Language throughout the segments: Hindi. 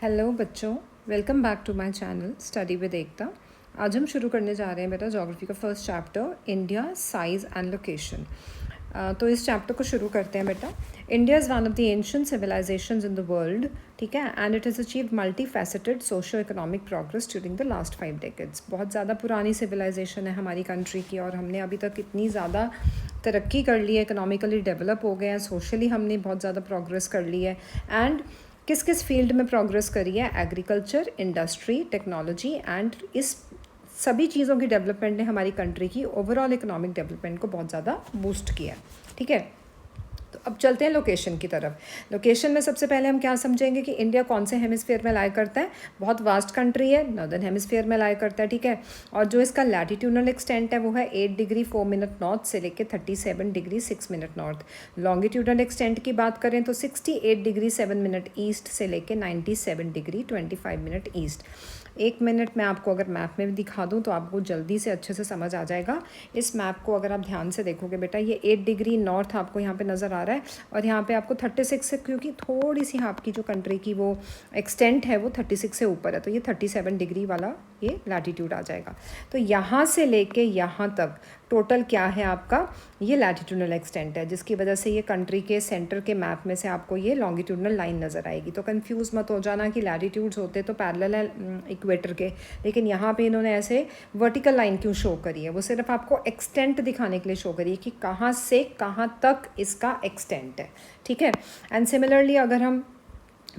हेलो बच्चों, welcome back to my channel study with Ekta. आज हम शुरू करने जा रहे हैं बेटा ज्योग्राफी का first chapter, India size and location. तो इस चैप्टर को शुरू करते हैं बेटा। India is one of the ancient civilisations in the world, ठीक है, and it has achieved multi faceted socio economic progress during the last 5 decades. बहुत ज़्यादा पुरानी सिविलाइजेशन है हमारी कंट्री की, और हमने अभी तक इतनी ज़्यादा तरक्की कर ली है, इकोनॉमिकली डेवलप हो गए हैं, सोशली हमने बहुत ज़्यादा प्रोग्रेस कर ली है। एंड किस किस फील्ड में प्रोग्रेस करी है? एग्रीकल्चर, इंडस्ट्री, टेक्नोलॉजी, एंड इस सभी चीज़ों की डेवलपमेंट ने हमारी कंट्री की ओवरऑल इकोनॉमिक डेवलपमेंट को बहुत ज़्यादा बूस्ट किया है, ठीक है। तो अब चलते हैं लोकेशन की तरफ। लोकेशन में सबसे पहले हम क्या समझेंगे कि इंडिया कौन से हेमिस्फीयर में लाई करता है। बहुत वास्ट कंट्री है, नॉर्दर्न हेमिस्फीयर में लाई करता है, ठीक है। और जो इसका लैटिट्यूडनल एक्सटेंट है वो है 8 डिग्री 4 मिनट नॉर्थ से लेकर 37 degree 6 minute north. Longitudinal extent की बात करें तो 68 डिग्री 7 मिनट ईस्ट से लेकर 97 डिग्री 25 मिनट ईस्ट। 1 मिनट में आपको अगर मैप में भी दिखा दूँ तो आपको जल्दी से अच्छे से समझ आ जाएगा। इस मैप को अगर आप ध्यान से देखोगे बेटा, ये 8 डिग्री नॉर्थ आपको यहाँ पे नज़र आ रहा है, और यहाँ पे आपको 36 से, क्योंकि थोड़ी सी आपकी जो कंट्री की वो एक्सटेंट है वो 36 से ऊपर है, तो ये 37 डिग्री वाला ये लैटिट्यूड आ जाएगा। तो यहाँ से लेके यहाँ तक टोटल क्या है आपका, ये लैटिट्यूडनल एक्सटेंट है, जिसकी वजह से ये कंट्री के सेंटर के मैप में से आपको ये लॉन्गिट्यूडनल लाइन नज़र आएगी। तो कंफ्यूज मत हो जाना कि लैटिट्यूड्स होते तो पैरेलल है इक्वेटर के, लेकिन यहाँ पे इन्होंने ऐसे वर्टिकल लाइन क्यों शो करी है? वो सिर्फ आपको एक्सटेंट दिखाने के लिए शो करी है कि कहाँ से कहाँ तक इसका एक्सटेंट है, ठीक है। एंड सिमिलरली अगर हम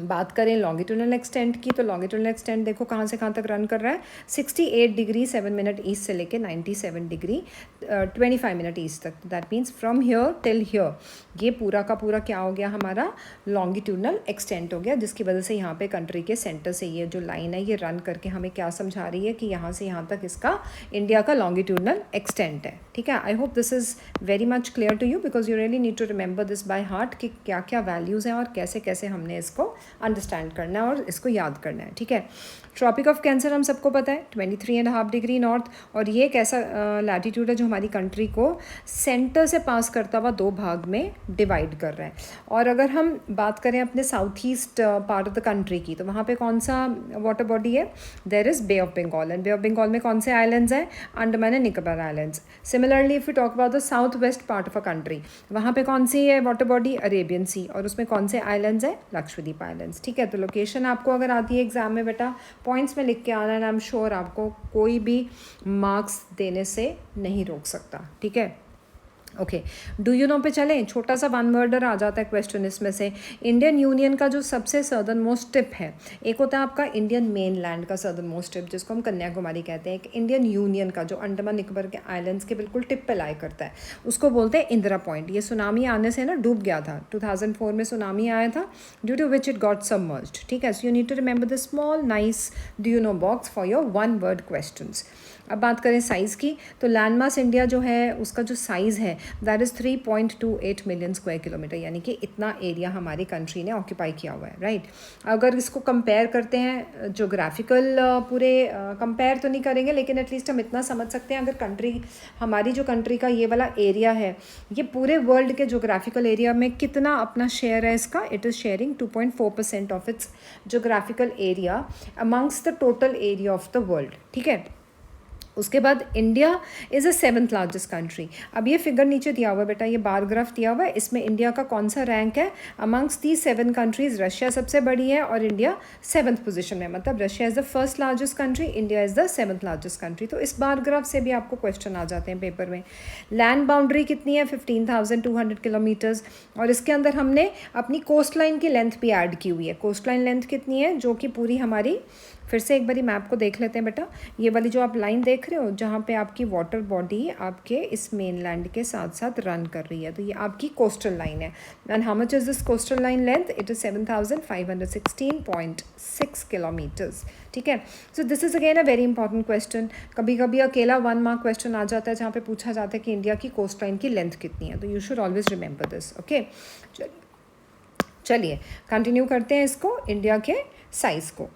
बात करें लॉन्गिट्यूडनल एक्सटेंट की, तो लॉन्गिट्यूडनल एक्सटेंट देखो कहाँ से कहाँ तक रन कर रहा है, 68 डिग्री 7 मिनट ईस्ट से लेके 97 डिग्री 25 मिनट ईस्ट तक। That means from here till here, ये पूरा का पूरा क्या हो गया हमारा लॉन्गिट्यूडनल एक्सटेंट हो गया, जिसकी वजह से यहाँ पे कंट्री के सेंटर से ये जो लाइन है ये रन करके हमें क्या समझा रही है कि यहाँ से यहाँ तक इसका इंडिया का लॉन्गिट्यूडनल एक्सटेंट है, ठीक है। I hope this is very much clear to you, because you really need to remember this by heart कि क्या क्या वैल्यूज़ हैं और कैसे कैसे हमने इसको अंडरस्टैंड करना है और इसको याद करना है, ठीक है। ट्रॉपिक ऑफ कैंसर हम सबको पता है 23.5 डिग्री नॉर्थ, और ये एक ऐसा लैटिट्यूड है जो हमारी कंट्री को सेंटर से पास करता हुआ 2 भाग में डिवाइड कर रहा है। और अगर हम बात करें अपने south east part of the country की, तो वहाँ पे कौन सा वाटर बॉडी है? There is Bay of Bengal, and Bay of Bengal में कौन से आइलैंड्स हैं? Andaman and Nicobar islands. Similarly if you talk about the south west part of a country, वहाँ पे कौन सी है वाटर बॉडी? अरेबियन सी, और उसमें कौन से आइलैंड्स हैं? लक्षद्वीप आइलैंड्स, ठीक है। तो लोकेशन आपको अगर आती है एग्जाम में बेटा, पॉइंट्स में लिख के आना, एंड आई एम श्योर आपको कोई भी मार्क्स देने से नहीं रोक सकता, ठीक है। ओके, डू यू नो पे चलें। छोटा सा वन वर्डर आ जाता है क्वेश्चन इसमें से। इंडियन यूनियन का जो सबसे सदर्न मोस्ट टिप है, एक होता है आपका इंडियन मेन लैंड का सदर्न मोस्ट टिप, जिसको हम कन्याकुमारी कहते हैं। एक इंडियन यूनियन का जो अंडमान निकोबार के आइलैंड्स के बिल्कुल टिप पे लाई करता है, उसको बोलते हैं इंदिरा पॉइंट। ये सुनामी आने से ना डूब गया था, 2004 में सुनामी आया था, due to which it got submerged, ठीक है। So you need to remember the small nice do you know box for your one word questions. अब बात करें साइज़ की, तो लैंड मास इंडिया जो है उसका जो साइज़ है that is 3.28 million square kilometre, यानी कि इतना एरिया हमारी कंट्री ने ऑक्यूपाई किया हुआ है, राइट। अगर इसको कंपेयर करते हैं जोग्राफिकल, पूरे कंपेयर तो नहीं करेंगे, लेकिन एटलीस्ट हम इतना समझ सकते हैं, अगर कंट्री हमारी जो कंट्री का ये वाला एरिया है, ये पूरे वर्ल्ड के जोग्राफिकल एरिया में कितना अपना शेयर है इसका, it is sharing 2.4% of its geographical area amongst the total area of the world, ठीक है। उसके बाद India is a 7th largest country. अब ये फिगर नीचे दिया हुआ है बेटा, ये बार ग्राफ दिया हुआ है, इसमें इंडिया का कौन सा रैंक है अमंग्स दी 7 कंट्रीज़। रशिया सबसे बड़ी है और इंडिया 7th पोजीशन में, मतलब Russia is the first largest country, India is the 7th largest country. तो इस बार ग्राफ से भी आपको क्वेश्चन आ जाते हैं पेपर में। लैंड बाउंड्री कितनी है? 15,200 किलोमीटर्स, और इसके अंदर हमने अपनी कोस्ट लाइन की लेंथ भी ऐड की हुई है। कोस्ट लाइन लेंथ कितनी है? जो कि पूरी हमारी, फिर से एक बारी मैप को देख लेते हैं बेटा। ये वाली जो आप लाइन देख रहे हो, जहाँ पे आपकी वाटर बॉडी आपके इस मेन लैंड के साथ साथ रन कर रही है, तो ये आपकी कोस्टल लाइन है। And how much is this coastal line length? It is 7,516.6 kilometres, ठीक है। So this is again a very important question. कभी कभी अकेला 1 मार्क क्वेश्चन आ जाता है जहाँ पे पूछा जाता है कि इंडिया की कोस्ट लाइन की लेंथ कितनी है, तो you should always remember this, okay. चलिए कंटिन्यू करते हैं इसको, इंडिया के साइज़ को।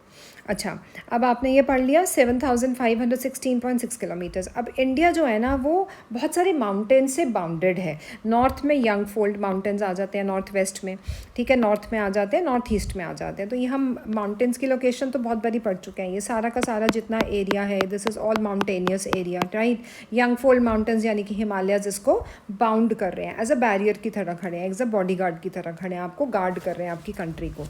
अच्छा, अब आपने ये पढ़ लिया 7,516.6 किलोमीटर्स। अब इंडिया जो है ना वो बहुत सारे माउंटेन से बाउंडेड है। नॉर्थ में यंग फोल्ड माउंटेन्स आ जाते हैं, नॉर्थ वेस्ट में, ठीक है, नॉर्थ में आ जाते हैं, नॉर्थ ईस्ट में आ जाते हैं। तो ये हम माउंटेन्स की लोकेशन तो बहुत बारी पढ़ चुके हैं। ये सारा का सारा जितना एरिया है, this is all mountainous area, right. Young fold mountains यानी कि हिमालयज इसको बाउंड कर रहे हैं, एज अ बैरियर की तरह खड़े हैं, एज अ बॉडी गार्ड की तरह खड़े हैं, आपको गार्ड कर रहे हैं आपकी कंट्री को।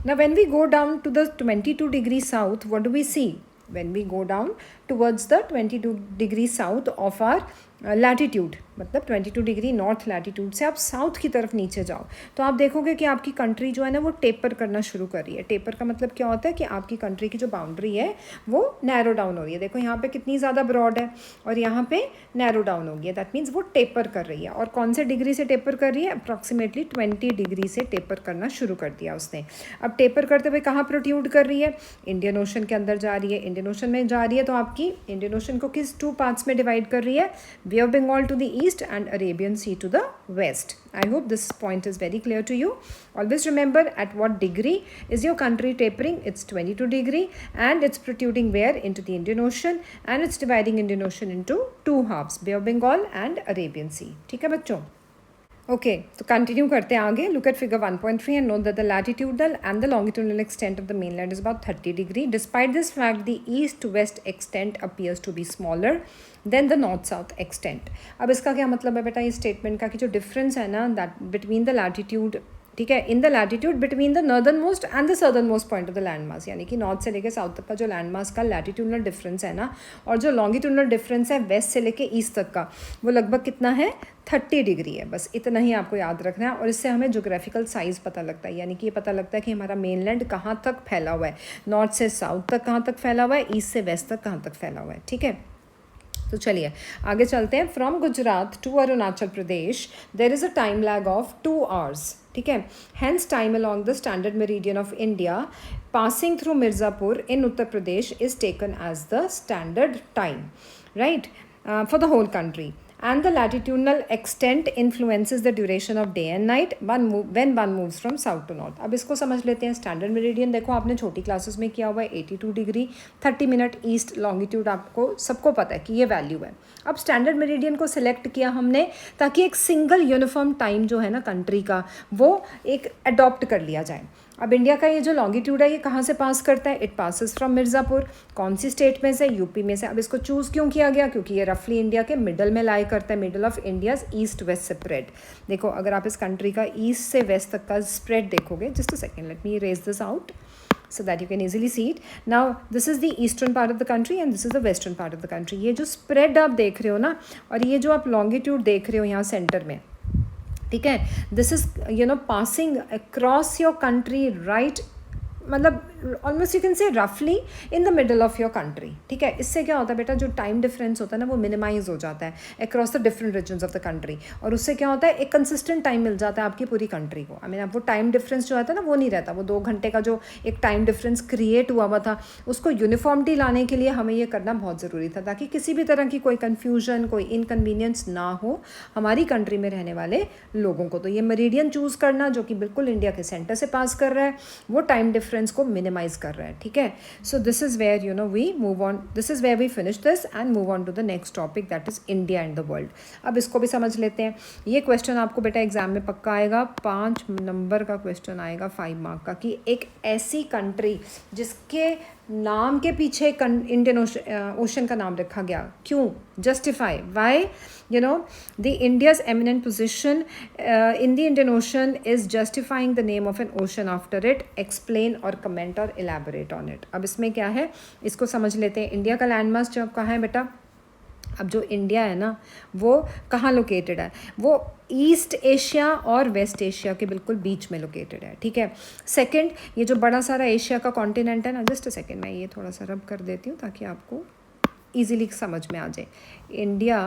Now, when we go down to the 22 degrees south, what do we see? When we go down towards the 22 degrees south of our latitude, मतलब 22 डिग्री नॉर्थ लैटीट्यूड से आप साउथ की तरफ नीचे जाओ तो आप देखोगे कि आपकी कंट्री जो है ना वो टेपर करना शुरू कर रही है। टेपर का मतलब क्या होता है कि आपकी कंट्री की जो बाउंड्री है वो नैरो डाउन हो रही है। देखो यहाँ पे कितनी ज़्यादा ब्रॉड है और यहाँ पे नैरो डाउन हो गई है, दैट मीन्स वो टेपर कर रही है। और कौन से डिग्री से टेपर कर रही है? अप्रॉक्सीमेटली 20 डिग्री से टेपर करना शुरू कर दिया उसने। अब टेपर करते हुए कहाँ प्रोट्यूड कर रही है? इंडियन ओशन के अंदर जा रही है। इंडियन ओशन में जा रही है तो आपकी इंडियन ओशन को किस 2 पार्ट्स में डिवाइड कर रही है? Bay of Bengal to the east and Arabian Sea to the west. I hope this point is very clear to you. Always remember at what degree is your country tapering? It's 22 degree and it's protruding where? Into the Indian Ocean, and it's dividing Indian Ocean into 2 halves, Bay of Bengal and Arabian Sea. ठीक है बच्चों? ओके, तो कंटिन्यू करते हैं आगे। Look at figure 1.3 and note that the latitudinal and the longitudinal extent of the mainland is about 30 degree. Despite this fact the east west extent appears to be smaller than the north south extent. अब इसका क्या मतलब है बेटा इस स्टेटमेंट का कि जो डिफरेंस है ना दैट बिटवीन द लैटिट्यूड, ठीक है, in the latitude between the northern most and the southern most point of the land mass, यानी कि नॉर्थ से लेकर साउथ तक का जो लैंड मास का लैटिट्यूडनल डिफरेंस है ना, और जो लॉन्गिट्यूडनल डिफरेंस है वेस्ट से लेकर ईस्ट तक का, वो लगभग कितना है? 30 डिग्री है। बस इतना ही आपको याद रखना है और इससे हमें जोग्राफिकल साइज़ पता लगता है, यानी कि ये पता लगता है कि हमारा मेनलैंड कहाँ तक फैला हुआ है, नॉर्थ से साउथ तक कहाँ तक फैला हुआ है, ईस्ट से वेस्ट तक कहाँ तक फैला हुआ है। ठीक है, तो चलिए आगे चलते हैं। From Gujarat to Arunachal Pradesh there is a time lag of 2 hours, ठीक है। Hence time along the standard meridian of India passing through Mirzapur in Uttar Pradesh is taken as the standard time, right, for the whole country. And the latitudinal extent influences the duration of day and night when one moves from south to north. अब इसको समझ लेते हैं। स्टैंडर्ड मेरिडियन देखो आपने छोटी क्लासेस में किया हुआ है 82 डिग्री 30 मिनट ईस्ट लॉन्गिट्यूड, आपको सबको पता है कि ये वैल्यू है। अब स्टैंडर्ड मेरिडियन को सिलेक्ट किया हमने ताकि एक सिंगल यूनिफॉर्म टाइम जो है ना कंट्री का वो एक अडॉप्ट कर लिया जाए। अब इंडिया का ये जो लॉन्गिट्यूड है ये कहाँ से पास करता है? It passes from Mirzapur. कौन सी स्टेट में से? यूपी में से। अब इसको चूज़ क्यों किया गया? क्योंकि ये रफली इंडिया के मिडल में लाई करता है, middle of India's east west spread. देखो अगर आप इस कंट्री का ईस्ट से वेस्ट तक का स्प्रेड देखोगे, just a second let me raise this out so that you can easily see it. Now this is the eastern part of the country and this is the western part of the country. ये जो स्प्रेड आप देख रहे हो ना और ये जो आप लॉन्गिट्यूड देख रहे हो यहाँ सेंटर में, ठीक है, this is passing across your country, right, मतलब ऑलमोस्ट यू कैन से रफली in the middle of your country. ठीक है, इससे क्या होता है बेटा जो टाइम डिफरेंस होता है ना वो मिनिमाइज हो जाता है across the different regions of the country, और उससे क्या होता है एक कंसिस्टेंट टाइम मिल जाता है आपकी पूरी कंट्री को। आई मीन अब वो टाइम डिफरेंस जो आता है ना वो नहीं रहता, वो 2 घंटे का जो एक टाइम डिफरेंस क्रिएट हुआ था उसको यूनिफॉर्मिटी लाने के लिए हमें ये करना बहुत ज़रूरी था ताकि किसी भी तरह की कोई कन्फ्यूजन कोई इनकन्वीनियंस ना हो हमारी कंट्री में रहने वाले लोगों को। तो ये मेरिडियन चूज़ करना जो कि बिल्कुल इंडिया के सेंटर से पास कर रहा है वो टाइम डिफरेंस को मिनिमाइज कर रहा है। ठीक है, so this is where we move on, this is where we finish this and move on to the next topic that is India and the world. अब इसको भी समझ लेते हैं। ये क्वेश्चन आपको बेटा एग्जाम में पक्का आएगा, 5 नंबर का क्वेश्चन आएगा 5 मार्क का, कि एक ऐसी कंट्री जिसके नाम के पीछे इंडियन ओशन का नाम रखा गया, क्यों? Justify why the India's eminent position in the Indian Ocean is justifying the name of an ocean after it. Explain or comment or elaborate on it. अब इसमें क्या है इसको समझ लेते हैं। इंडिया का लैंड मास जो कहाँ है बेटा? अब जो इंडिया है ना वो कहाँ लोकेटेड है? वो ईस्ट एशिया और वेस्ट एशिया के बिल्कुल बीच में लोकेटेड है। ठीक है, सेकंड ये जो बड़ा सारा एशिया का कॉन्टिनेंट है ना, जस्ट अ सेकंड मैं ये थोड़ा सा रब कर देती हूँ ताकि आपको ईजिली समझ में आ जाए। इंडिया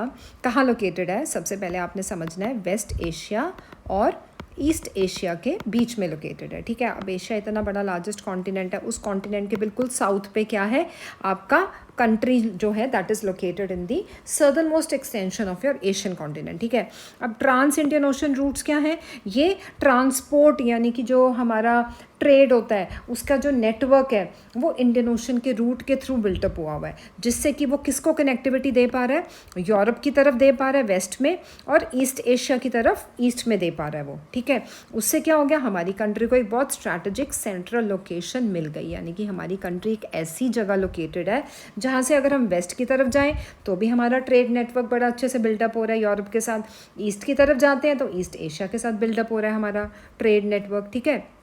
कहाँ लोकेटेड है? सबसे पहले आपने समझना है वेस्ट एशिया और ईस्ट एशिया के बीच में लोकेटेड है। ठीक है, अब एशिया इतना बड़ा लार्जेस्ट कॉन्टिनेंट है, उस कॉन्टिनेंट के बिल्कुल साउथ पे क्या है? आपका कंट्री जो है that is located in the southern most extension of your Asian continent, ठीक है। अब ट्रांस इंडियन ओशन रूट्स क्या हैं? ये ट्रांसपोर्ट यानी कि जो हमारा ट्रेड होता है उसका जो नेटवर्क है वो इंडियन ओशन के रूट के थ्रू बिल्टअप हुआ हुआ है, जिससे कि वो किसको कनेक्टिविटी दे पा रहा है? यूरोप की तरफ दे पा रहा है वेस्ट में, और ईस्ट एशिया की तरफ ईस्ट में दे पा रहा है वो, ठीक है। उससे क्या हो गया? हमारी कंट्री को एक बहुत स्ट्रैटेजिक सेंट्रल लोकेशन मिल गई, यानी कि हमारी कंट्री एक ऐसी जगह लोकेटेड है जहाँ से अगर हम वेस्ट की तरफ जाएँ तो भी हमारा ट्रेड नेटवर्क बड़ा अच्छे से बिल्डअप हो रहा है यूरोप के साथ, ईस्ट की तरफ जाते हैं तो ईस्ट एशिया के साथ बिल्डअप हो रहा है हमारा ट्रेड नेटवर्क, ठीक है।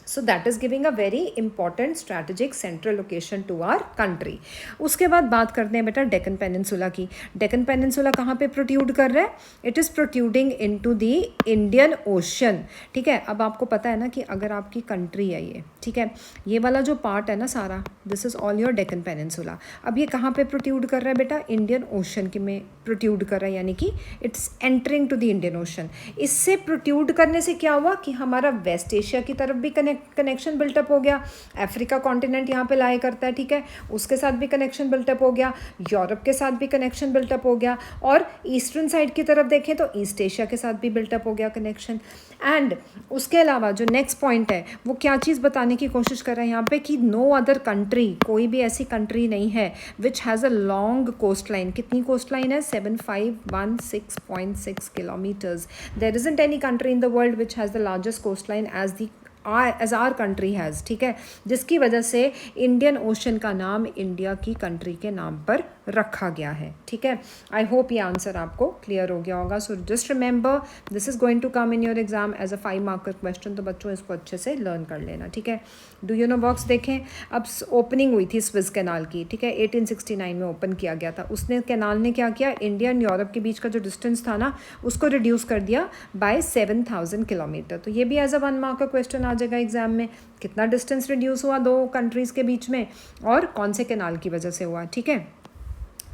So that is giving a very important strategic central location to our country. उसके बाद बात करते हैं बेटा डेक्कन पेनिनसुला की। डेक्कन पेनिनसुला कहाँ पे प्रोट्यूड कर रहा है? It is protruding into the Indian ocean, ठीक है। अब आपको पता है ना कि अगर आपकी कंट्री है ये, ठीक है, ये वाला जो पार्ट है ना सारा, this is all your Deccan peninsula. अब ये कहाँ पे प्रोट्यूड कर रहा है बेटा? इंडियन ओशन के में प्रोट्यूड कर रहा है, यानी कि it's entering to the Indian Ocean. इससे प्रोट्यूड करने से क्या हुआ कि हमारा वेस्ट एशिया की तरफ भी कनेक्शन बिल्टअप हो गया, अफ्रीका कॉन्टिनेंट यहाँ पे लाई करता है, ठीक है, उसके साथ भी कनेक्शन बिल्टअप हो गया, यूरोप के साथ भी कनेक्शन बिल्टअप हो गया, और ईस्टर्न साइड की तरफ देखें तो ईस्ट एशिया के साथ भी बिल्टअप हो गया कनेक्शन। एंड उसके अलावा जो नेक्स्ट पॉइंट है वो क्या चीज़ बताने की कोशिश कर रहे हैं यहाँ पे कि नो अदर कंट्री, कोई भी ऐसी कंट्री नहीं है which has a long coastline. कितनी कोस्ट लाइन है? 7516.6 kilometres. There isn't any country in the world which has the largest coastline as our country has, ठीक है, जिसकी वजह से इंडियन ओशन का नाम इंडिया की कंट्री के नाम पर रखा गया है, ठीक है। आई होप ये आंसर आपको क्लियर हो गया होगा। So just remember this is going to come in your exam as a 5 marker question, तो बच्चों इसको अच्छे से लर्न कर लेना, ठीक है। डू यू नो बॉक्स देखें, अब ओपनिंग हुई थी स्विस कैनाल की, ठीक है, 1869 में ओपन किया गया था। उसने कैनाल ने क्या किया? इंडिया एंड यूरोप के बीच का जो डिस्टेंस था ना उसको रिड्यूस कर दिया बाय 7000 किलोमीटर। तो ये भी एज अ 1 मार्कर क्वेश्चन आ जाएगा एग्जाम में, कितना डिस्टेंस रिड्यूस हुआ दो कंट्रीज़ के बीच में और कौन से कैनाल की वजह से हुआ, ठीक है।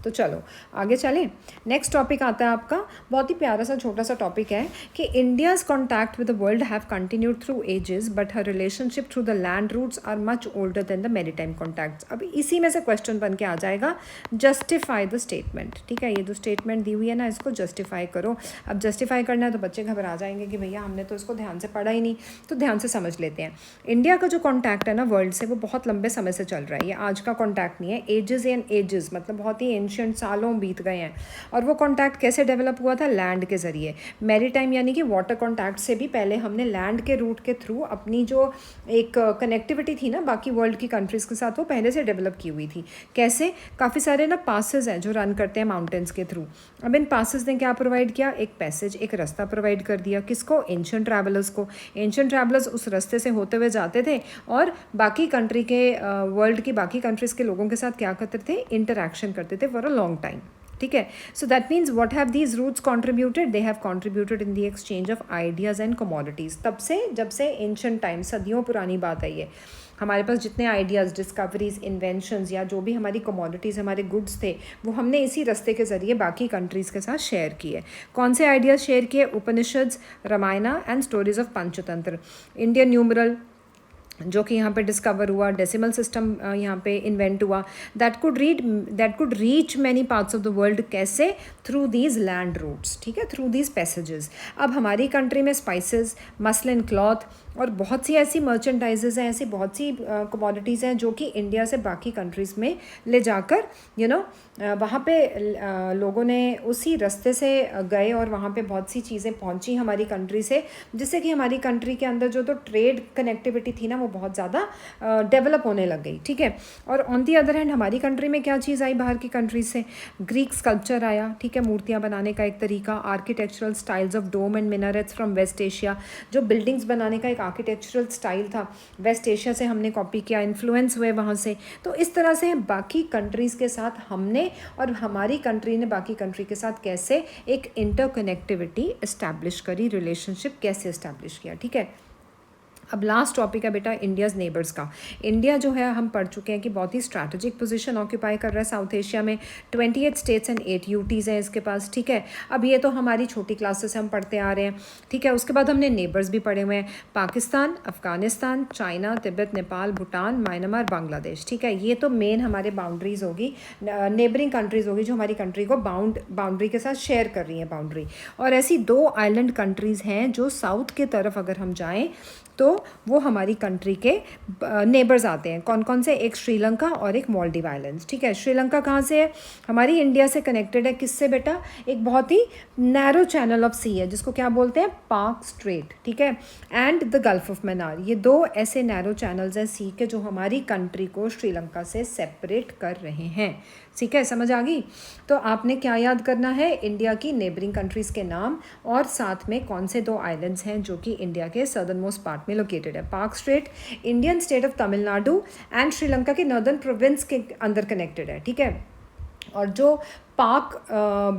तो चलो आगे चलें। नेक्स्ट टॉपिक आता है आपका, बहुत ही प्यारा सा छोटा सा टॉपिक है कि India's contact with the world have continued through ages but her relationship through the land routes are much older than the maritime contacts. अब इसी में से क्वेश्चन बन के आ जाएगा, जस्टिफाई द स्टेटमेंट, ठीक है। ये जो स्टेटमेंट दी हुई है ना इसको जस्टिफाई करो। अब जस्टिफाई करना है तो बच्चे घबरा जाएंगे कि भैया हमने तो इसको ध्यान से पढ़ा ही नहीं, तो ध्यान से समझ लेते हैं। इंडिया का जो कॉन्टैक्ट है ना वर्ल्ड से वो बहुत लंबे समय से चल रहा है, ये आज का कॉन्टैक्ट नहीं है। एजेस एंड एजेस मतलब बहुत ही एंशियंट सालों बीत गए हैं। और वो कॉन्टैक्ट कैसे डेवलप हुआ था? लैंड के ज़रिए। मैरीटाइम यानी कि वाटर कॉन्टैक्ट से भी पहले हमने लैंड के रूट के थ्रू अपनी जो एक कनेक्टिविटी थी ना बाकी वर्ल्ड की कंट्रीज़ के साथ वो पहले से डेवलप की हुई थी। कैसे? काफ़ी सारे ना पासेज हैं जो रन करते हैं माउंटेन्स के थ्रू। अब इन पासेज ने क्या प्रोवाइड किया? एक पैसेज, एक रास्ता प्रोवाइड कर दिया। किसको? एंशिएंट ट्रैवलर्स को। एंशिएंट ट्रैवलर्स उस रास्ते से होते हुए जाते थे और बाकी कंट्री के वर्ल्ड की बाकी कंट्रीज़ के लोगों के साथ क्या करते थे? इंटरैक्शन करते थे फॉर अ लॉन्ग टाइम, ठीक है। So that means what have these routes contributed? They have contributed in the exchange of ideas and commodities. तब से, जब से एंशिएंट टाइम, सदियों पुरानी बात है ये, हमारे पास जितने आइडियाज़, डिस्कवरीज, इन्वेंशंस या जो भी हमारी कमोडिटीज़, हमारे गुड्स थे वो हमने इसी रास्ते के ज़रिए बाकी कंट्रीज़ के साथ शेयर किए। कौन से आइडियाज़ शेयर किए? Upanishads, Ramayana and stories of Panchatantra. Indian numeral जो कि यहाँ पे डिस्कवर हुआ, डेसिमल सिस्टम यहाँ पे इन्वेंट हुआ, that could reach many parts of the world. कैसे? थ्रू दीज लैंड रूट्स, ठीक है, थ्रू दीज पैसेजेस। अब हमारी कंट्री में स्पाइसेस, मसलिन क्लॉथ और बहुत सी ऐसी मर्चेंडाइजेज हैं, ऐसी बहुत सी कमोडिटीज़ हैं जो कि इंडिया से बाकी कंट्रीज़ में ले जाकर वहाँ पे लोगों ने उसी रास्ते से गए और वहाँ पे बहुत सी चीज़ें पहुँची हमारी कंट्री से, जिससे कि हमारी कंट्री के अंदर जो तो ट्रेड कनेक्टिविटी थी ना वो बहुत ज़्यादा डेवलप होने लग गई, ठीक है। और ऑन दी अदर हैंड हमारी कंट्री में क्या चीज़ आई बाहर की कंट्री से? ग्रीक स्कल्पचर आया, ठीक है, मूर्तियाँ बनाने का एक तरीका, architectural styles of dome and minarets from West Asia, जो बिल्डिंग्स बनाने का एक आर्किटेक्चरल स्टाइल था वेस्ट एशिया से हमने कॉपी किया, इन्फ्लुएंस हुए वहाँ से। तो इस तरह से बाकी कंट्रीज़ के साथ हमने और हमारी कंट्री ने बाकी कंट्री के साथ कैसे एक इंटरकनेक्टिविटी इस्टेब्लिश करी, रिलेशनशिप कैसे इस्टेब्लिश किया, ठीक है। अब लास्ट टॉपिक है बेटा इंडियाज़ नेबर्स का। इंडिया जो है हम पढ़ चुके हैं कि बहुत ही स्ट्रैटेजिक पोजीशन ऑक्यूपाई कर रहा है साउथ एशिया में। 28 स्टेट्स एंड 8 यूटीज़ हैं इसके पास, ठीक है। अब ये तो हमारी छोटी क्लासेस से हम पढ़ते आ रहे हैं, ठीक है। उसके बाद हमने नेबर्स भी पढ़े हुए हैं, पाकिस्तान, अफगानिस्तान, चाइना, तिब्बत, नेपाल, भूटान, म्यांमार, बांग्लादेश, ठीक है। ये तो मेन हमारे बाउंड्रीज होगी, नेबरिंग कंट्रीज़ होगी जो हमारी कंट्री को बाउंड्री के साथ शेयर कर रही हैं बाउंड्री। और ऐसी 2 आइलैंड कंट्रीज़ हैं जो साउथ के तरफ अगर हम जाएँ तो वो हमारी कंट्री के नेबर्स आते हैं। कौन कौन से? एक श्रीलंका और एक मालदीव आइलैंड्स, ठीक है। श्रीलंका कहाँ से है? हमारी इंडिया से कनेक्टेड है। किससे बेटा? एक बहुत ही नैरो चैनल ऑफ सी है जिसको क्या बोलते हैं? पार्क स्ट्रेट, ठीक है, and the gulf of Mannar. ये 2 ऐसे नैरो चैनल्स हैं सी के जो हमारी कंट्री को श्रीलंका से सेपरेट कर रहे हैं, ठीक है। समझ आ गई? तो आपने क्या याद करना है? इंडिया की नेबरिंग कंट्रीज़ के नाम और साथ में कौन से 2 आइलैंड्स हैं जो कि इंडिया के सदर्न मोस्ट पार्ट में लोकेटेड है। Park straight Indian state of Tamil Nadu and Sri Lanka के नॉर्दर्न प्रोविंस के अंदर कनेक्टेड है, ठीक है। और जो पाक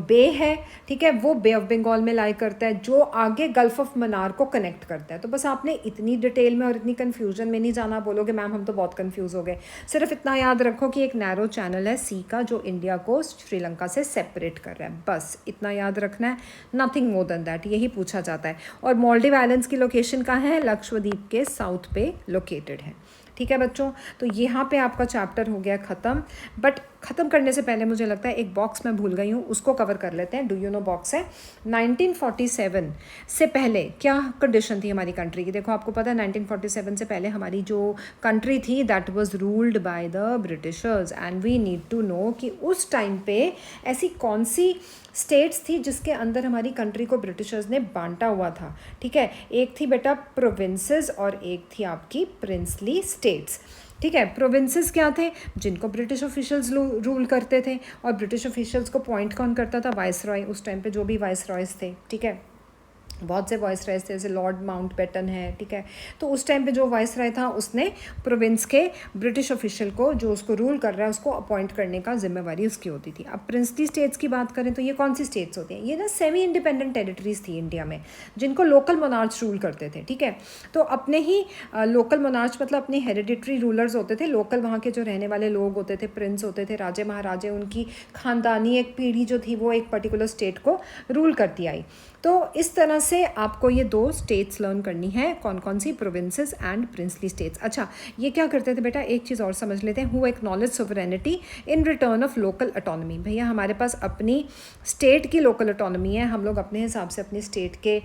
बे है, ठीक है, वो बे ऑफ बंगाल में लाई करता है जो आगे गल्फ ऑफ मन्नार को कनेक्ट करता है। तो बस आपने इतनी डिटेल में और इतनी कन्फ्यूजन में नहीं जाना। बोलोगे मैम हम तो बहुत कंफ्यूज हो गए। सिर्फ इतना याद रखो कि एक नैरो चैनल है सी का जो इंडिया को श्रीलंका से सेपरेट कर रहा है, बस इतना याद रखना है, नथिंग मोर देन दैट। यही पूछा जाता है। और मालदीव आइलैंड्स की लोकेशन कहाँ है? लक्षद्वीप के साउथ पे लोकेटेड है, ठीक है बच्चों। तो यहाँ पे आपका चैप्टर हो गया ख़त्म। बट ख़त्म करने से पहले मुझे लगता है एक बॉक्स मैं भूल गई हूँ, उसको कवर कर लेते हैं। डू यू नो बॉक्स है 1947 से पहले क्या कंडीशन थी हमारी कंट्री की? देखो आपको पता है 1947 से पहले हमारी जो कंट्री थी that was ruled by the Britishers and we need to know कि उस टाइम पे ऐसी कौन सी स्टेट्स थी जिसके अंदर हमारी कंट्री को ब्रिटिशर्स ने बांटा हुआ था, ठीक है। एक थी बेटा प्रोविंसेस और एक थी आपकी प्रिंसली स्टेट्स, ठीक है। प्रोविंसेस क्या थे? जिनको ब्रिटिश ऑफिशियल्स रूल करते थे। और ब्रिटिश ऑफिशियल्स को पॉइंट कौन करता था? वाइस रॉय। उस टाइम पे जो भी वाइस रॉयस थे, ठीक है, बहुत से वॉइस राय थे, जैसे लॉर्ड माउंटबेटन है, ठीक है। तो उस टाइम पे जो वॉइस राय था उसने प्रोविंस के ब्रिटिश ऑफिशियल को जो उसको रूल कर रहा है उसको अपॉइंट करने का जिम्मेवारी उसकी होती थी। अब प्रिंसली स्टेट्स की बात करें तो ये कौन सी स्टेट्स होती हैं? ये ना सेमी इंडिपेंडेंट टेरिटरीज थी इंडिया में जिनको लोकल मोनार्च रूल करते थे, ठीक है। तो अपने ही लोकल मोनार्च मतलब अपने हेरिडिटरी रूलर्स होते थे, लोकल वहाँ के जो रहने वाले लोग होते थे, प्रिंस होते थे, राजे महाराजे, उनकी खानदानी एक पीढ़ी जो थी वो एक पर्टिकुलर स्टेट को रूल करती आई। तो इस तरह से आपको ये 2 स्टेट्स लर्न करनी है, कौन कौन सी? Provinces and princely states. अच्छा, ये क्या करते थे बेटा? एक चीज़ और समझ लेते हैं। Who acknowledge sovereignty in return of local autonomy. भैया हमारे पास अपनी स्टेट की लोकल ऑटोनॉमी है, हम लोग अपने हिसाब से अपनी स्टेट के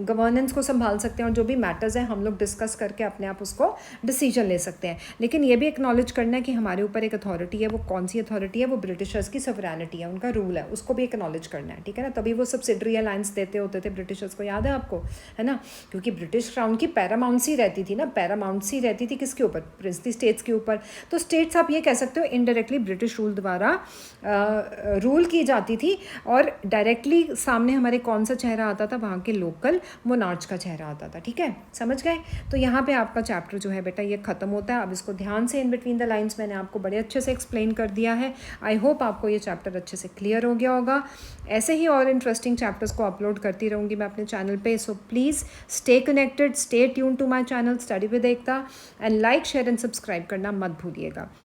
गवर्नेंस को संभाल सकते हैं और जो भी मैटर्स हैं हम लोग डिस्कस करके अपने आप उसको डिसीजन ले सकते हैं। लेकिन ये भी एक्नॉलेज करना है कि हमारे ऊपर एक अथॉरिटी है। वो कौन सी अथॉरिटी है? वो ब्रिटिशर्स की सोवरेनिटी है, उनका रूल है, उसको भी एक्नॉलेज करना है, ठीक है ना। तभी वो सब्सिडरी अलायंस देते होते थे ब्रिटिशर्स को, याद है आपको, है ना। क्योंकि ब्रिटिश क्राउन की पैरामाउंसी रहती थी ना, पैरामाउंसी रहती थी किसके ऊपर? प्रिंसली स्टेट्स के ऊपर। तो स्टेट्स आप ये कह सकते हो इनडायरेक्टली ब्रिटिश रूल द्वारा रूल की जाती थी और डायरेक्टली सामने हमारे कौन सा चेहरा आता था? वहाँ के लोकल मोनार्च का चेहरा आता था, ठीक है। समझ गए? तो यहाँ पे आपका चैप्टर जो है बेटा ये ख़त्म होता है। अब इसको ध्यान से इन बिटवीन द लाइन्स मैंने आपको बड़े अच्छे से एक्सप्लेन कर दिया है। आई होप आपको ये चैप्टर अच्छे से क्लियर हो गया होगा। ऐसे ही और इंटरेस्टिंग चैप्टर्स को अपलोड करती रहूँगी मैं अपने चैनल पे। So please stay connected, stay tune to my channel study with Ekta and like, share and subscribe करना मत भूलिएगा।